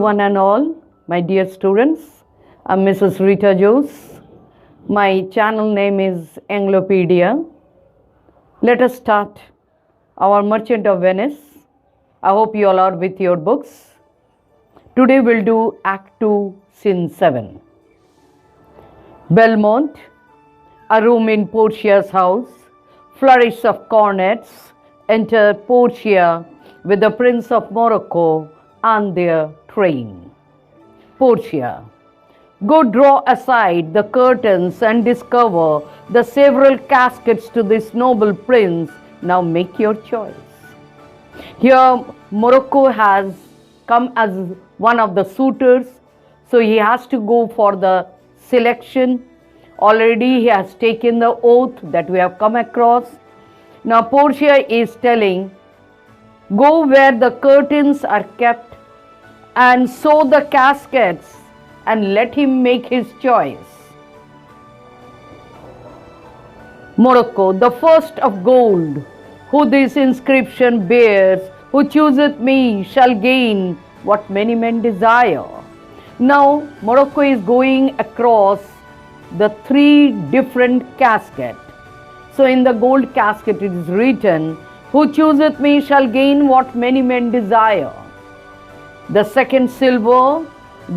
one and all, my dear students. I'm Mrs. Rita Miss. My channel name is Anglopedia. Let us start our Merchant of Venice. I hope you all are with your books. Today we'll do Act 2, Scene 7. Belmont, a room in Portia's house, flourish of cornets, enter Portia with the Prince of Morocco and their train. Portia, go draw aside the curtains and discover the several caskets to this noble prince. Now make your choice. Here Morocco has come as one of the suitors, so he has to go for the selection. Already he has taken the oath that we have come across. Now Portia is telling, go where the curtains are kept and sew the caskets and let him make his choice. Morocco, the first of gold, who this inscription bears, who chooseth me shall gain what many men desire. Now Morocco is going across the three different caskets. So in the gold casket it is written, who chooseth me shall gain what many men desire. The second silver,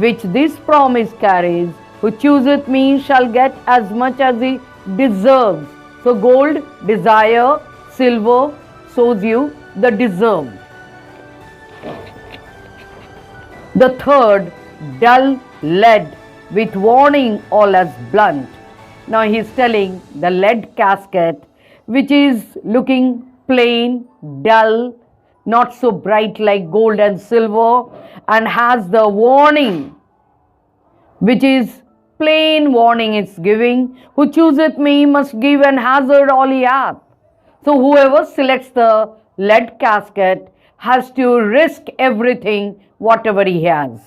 which this promise carries, who chooseth me shall get as much as he deserves. So gold, desire, silver shows you the deserved. The third, dull lead, with warning all as blunt. Now he is telling the lead casket, which is looking plain, dull, not so bright like gold and silver, and has the warning, which is plain warning it's giving. Who chooseth me must give and hazard all he hath. So whoever selects the lead casket has to risk everything, whatever he has.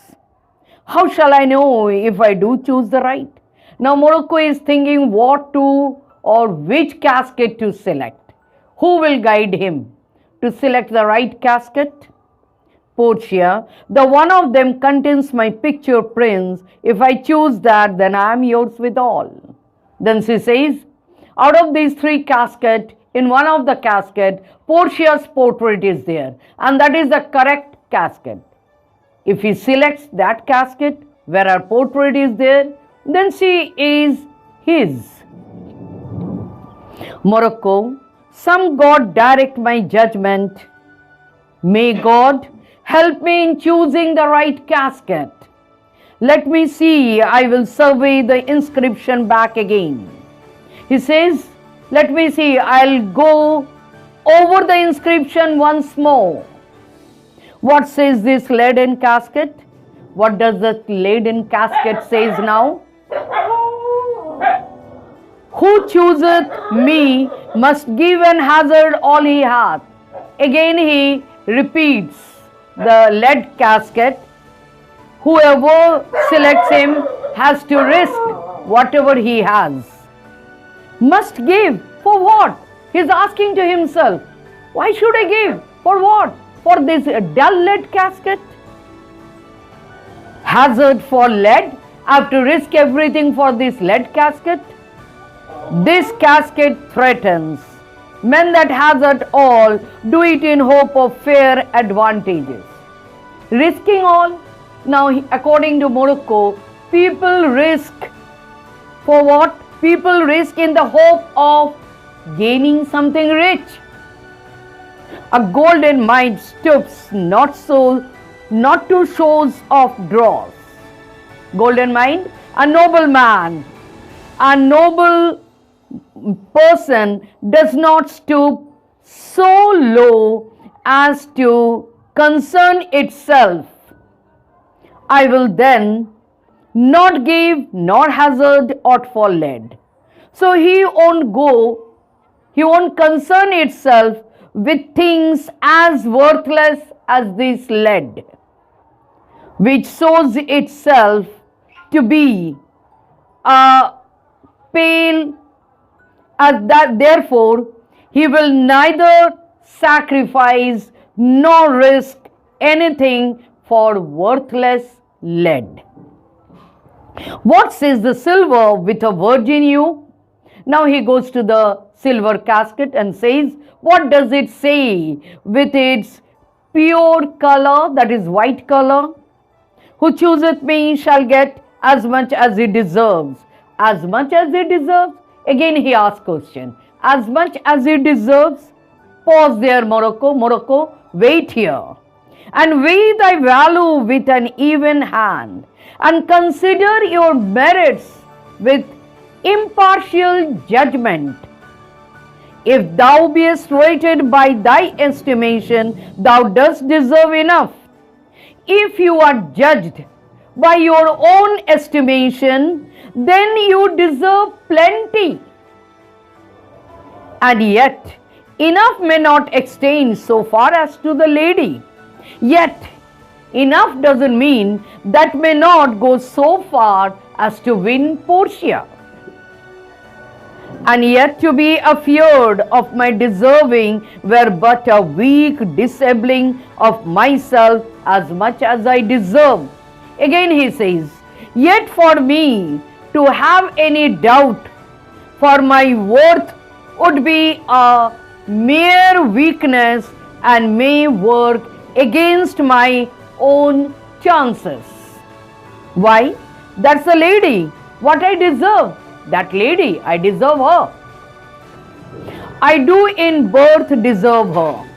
How shall I know if I do choose the right? Now Morocco is thinking what to or which casket to select. Who will guide him to select the right casket? Portia, the one of them contains my picture prince. If I choose that, then I am yours withal. Then she says, out of these three caskets, in one of the casket, Portia's portrait is there, and that is the correct casket. If he selects that casket where her portrait is there, then she is his. Morocco, some God direct my judgment. May God help me in choosing the right casket. Let me see, I will survey the inscription back again. He says, let me see, I'll go over the inscription once more. What says this leaden casket? What does the leaden casket says now? Who chooseth me must give and hazard all he hath. Again he repeats the lead casket. Whoever selects him has to risk whatever he has. Must give. For what? He is asking to himself, why should I give? For what? For this dull lead casket? Hazard for lead? I have to risk everything for this lead casket? This casket threatens. Men that hazard all do it in hope of fair advantages. Risking all? Now, according to Morocco, people risk for what? People risk in the hope of gaining something rich. A golden mind stoops not to shows of dross. Golden mind, a noble man, a noble person does not stoop so low as to concern itself. I will then not give nor hazard aught for lead. So he won't concern itself with things as worthless as this lead, which shows itself to be a pale, as that therefore he will neither sacrifice nor risk anything for worthless lead. What says the silver with a virgin hue? Now he goes to the silver casket and says, what does it say with its pure color, that is white color? Who chooseth me shall get as much as he deserves. As much as he deserves? Again he asks question. As much as he deserves? Pause there, Morocco. Morocco, wait here. And weigh thy value with an even hand, and consider your merits with impartial judgment. If thou beest rated by thy estimation, thou dost deserve enough. If you are judged by your own estimation, then you deserve plenty. And yet, enough may not extend so far as to the lady. Yet, enough doesn't mean that may not go so far as to win Portia. And yet to be afeard of my deserving were but a weak disabling of myself as much as I deserve. Again he says, yet for me to have any doubt for my worth would be a mere weakness and may work against my own chances. Why? That's the lady. What I deserve. That lady, I deserve her. I do in birth deserve her.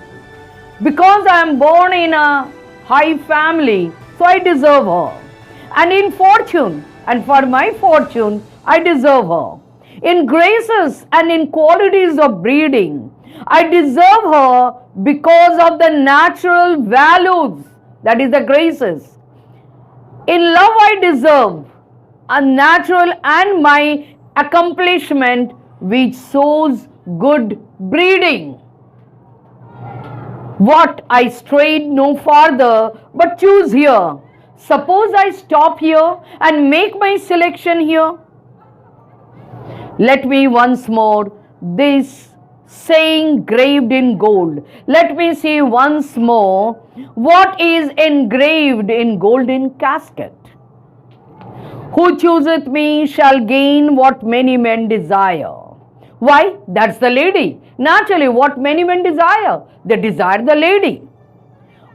Because I am born in a high family, so I deserve her. And in fortune, and for my fortune, I deserve her. In graces and in qualities of breeding, I deserve her because of the natural values, that is the graces. In love I deserve a natural and my accomplishment which shows good breeding. What I strayed no farther but choose here. Suppose I stop here and make my selection here. Let me once more this saying graved in gold. Let me see once more what is engraved in golden casket. Who chooseth me shall gain what many men desire. Why? That's the lady. Naturally, what many men desire? They desire the lady.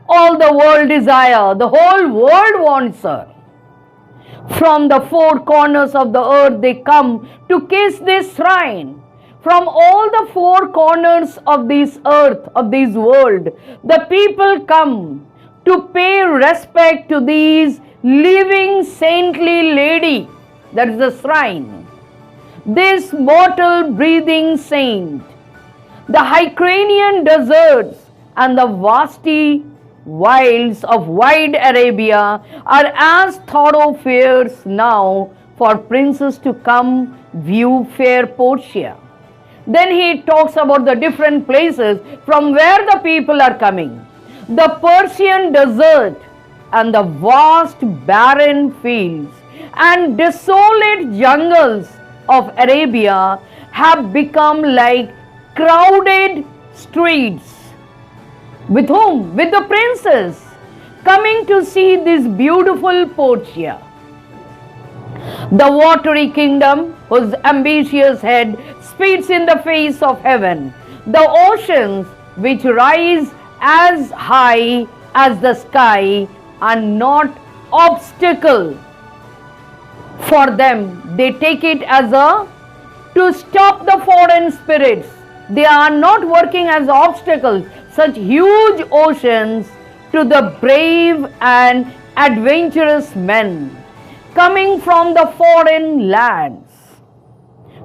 All the world desire, the whole world wants her. From the four corners of the earth they come to kiss this shrine. From all the four corners of this earth, of this world, the people come to pay respect to these living saintly lady, that is the shrine, this mortal breathing saint. The Hycranian deserts and the vasty wilds of wide Arabia are as thoroughfares now for princes to come view fair Portia. Then he talks about the different places from where the people are coming. The Persian desert and the vast barren fields and desolate jungles of Arabia have become like crowded streets. With whom? With the princes coming to see this beautiful Portia. The watery kingdom, whose ambitious head speeds in the face of heaven. The oceans which rise as high as the sky are not obstacle for them. They take it as a to stop the foreign spirits. They are not working as obstacles, such huge oceans, to the brave and adventurous men coming from the foreign lands.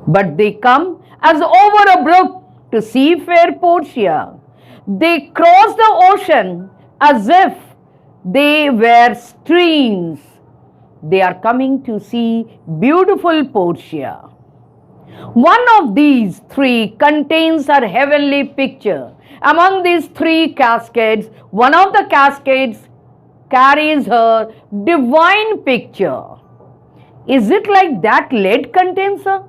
But they come as over a brook to see fair Portia. They cross the ocean as if they were streams. They are coming to see beautiful Portia. One of these three contains her heavenly picture. Among these three cascades, one of the cascades carries her divine picture. Is it like that lead contains her?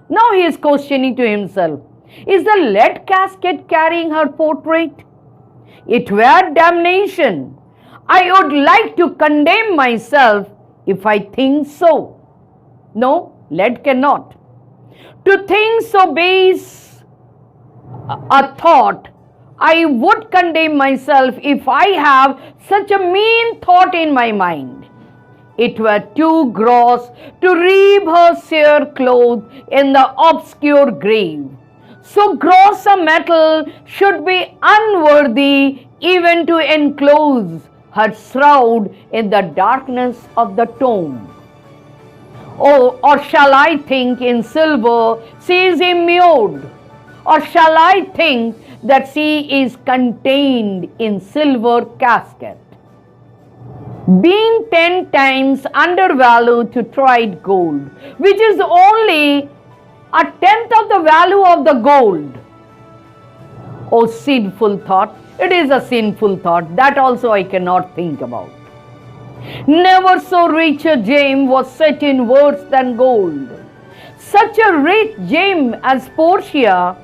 Now he is questioning to himself. Is the lead casket carrying her portrait? It were damnation. I would like to condemn myself if I think so. No, lead cannot. To think so base a thought, I would condemn myself if I have such a mean thought in my mind. It were too gross to reap her sere clothes in the obscure grave. So gross a metal should be unworthy even to enclose her shroud in the darkness of the tomb. Oh, or shall I think in silver she is immured? Or shall I think that she is contained in silver casket? Being 10 times undervalued to tried gold, which is only a tenth of the value of the gold. Oh, sinful thought. It is a sinful thought. That also I cannot think about. Never so rich a gem was set in worse than gold. Such a rich gem as Portia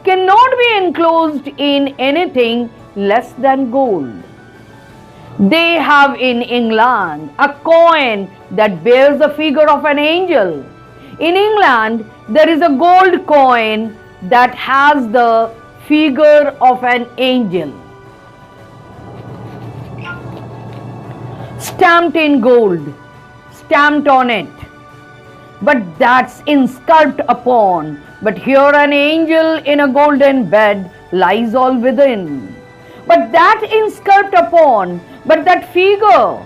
cannot be enclosed in anything less than gold. They have in England a coin that bears the figure of an angel. In England, there is a gold coin that has the figure of an angel, stamped in gold, stamped on it. But that's inscribed upon. But here an angel in a golden bed lies all within. But that inscribed upon, but that figure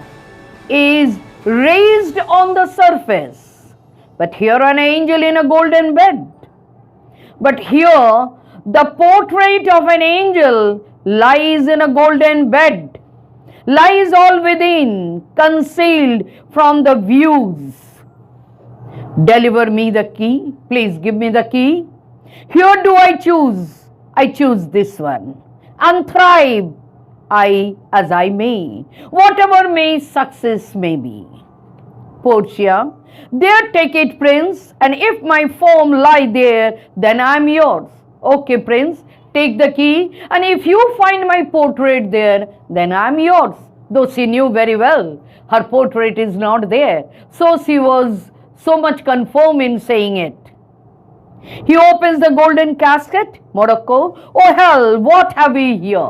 is raised on the surface. But here an angel in a golden bed. But here the portrait of an angel lies in a golden bed, lies all within, concealed from the views. Deliver me the key. Please give me the key. Here do I choose. I choose this one. And thrive I as I may, whatever may success may be. Portia, there take it, prince, and if my form lie there, then I am yours. Okay, prince, take the key, and if you find my portrait there, then I am yours. Though she knew very well her portrait is not there, so she was so much confirmed in saying it. He opens the golden casket. Morocco, oh hell, what have we here?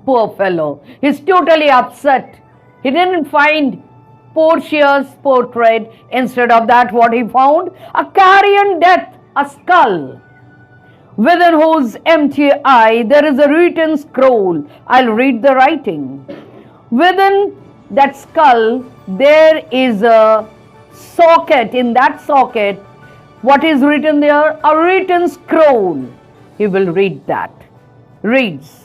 Poor fellow, he's totally upset. He didn't find Portia's portrait. Instead of that, what he found? A carrion death, a skull, within whose empty eye there is a written scroll. I'll read the writing. Within that skull there is a socket. In that socket, what is written there? A written scroll. He will read that. Reads.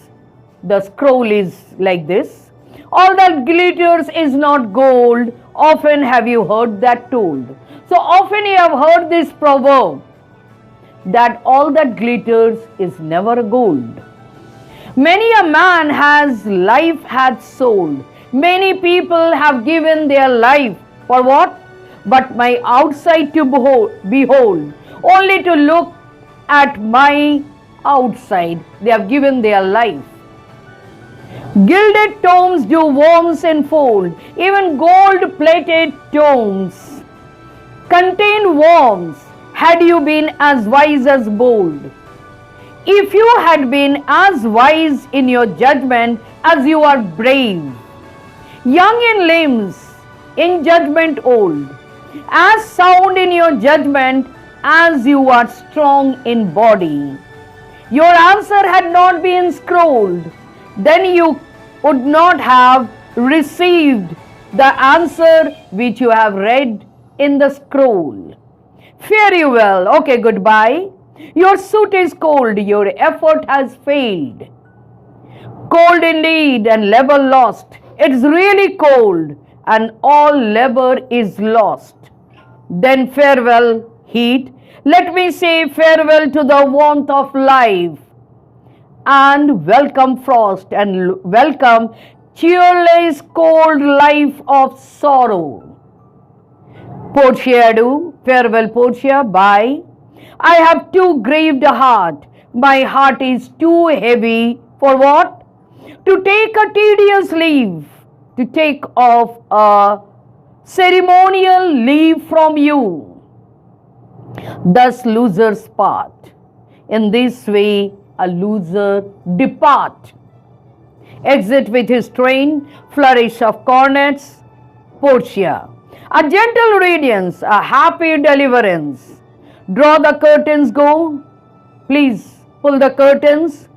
The scroll is like this. All that glitters is not gold. Often have you heard that told. So often you have heard this proverb that all that glitters is never gold. Many a man has life hath sold. Many people have given their life for what? But my outside to behold, only to look at my outside. They have given their life. Gilded tomes do worms enfold. Even gold-plated tomes contain worms. Had you been as wise as bold, if you had been as wise in your judgment as you are brave, young in limbs, in judgment old, as sound in your judgment as you are strong in body, your answer had not been scrolled, then you would not have received the answer which you have read in the scroll. Fare you well. Okay, goodbye. Your suit is cold. Your effort has failed. Cold indeed and labor lost. It's really cold and all labor is lost. Then farewell, heat. Let me say farewell to the warmth of life, and welcome frost, and welcome cheerless cold life of sorrow. Portia, adieu. Farewell, Portia. Bye. I have too grieved a heart. My heart is too heavy for what? To take a tedious leave. to take off a ceremonial leave from you. Thus losers part. In this way a loser depart. Exit with his train, flourish of cornets, Portia. A gentle radiance, a happy deliverance. Draw the curtains, go. Please pull the curtains.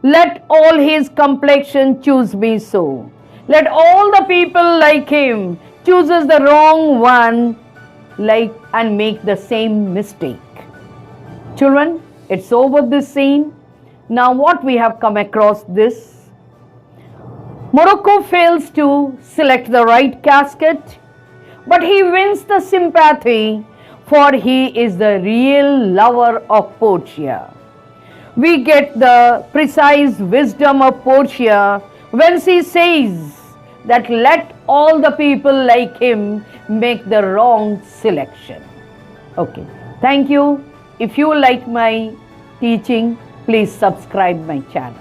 Let all his complexion choose me so. Let all the people like him chooses the wrong one like and make the same mistake. Children, it's over this scene. Now what we have come across this. Morocco fails to select the right casket, but he wins the sympathy, for he is the real lover of Portia. We get the precise wisdom of Portia when she says that let all the people like him make the wrong selection. Okay, thank you. If you like my teaching, please subscribe my channel.